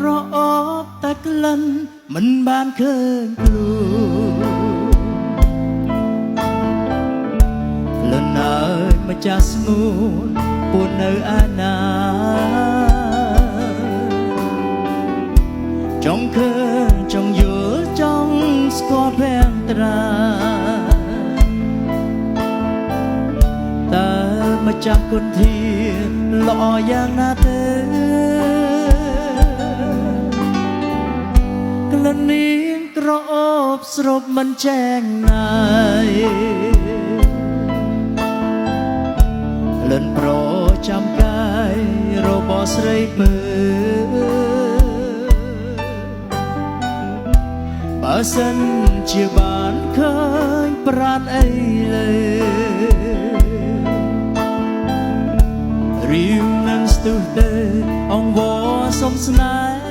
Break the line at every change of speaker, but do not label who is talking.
ក្រអូបតែក្លិនមិនបានឃើញខ្លួនក្លិនអើយម្ចាស់ស្ងួនពួននៅឯណាចង់ឃើញចង់យល់ចង់ស្គាល់ភាំងត្រាតើម្ចាស់គុណធាល្អយ៉ាងណាទេក្លិននាងក្រអូបស្រូបមិនចែងណាយក្លិនប្រចាំកាយរបស់ស្រីពើបើសិនជាបានឃើញប្រាណអីលើរៀងនឹងស្ទុះទៅអង្វរសុំស្នេហ៍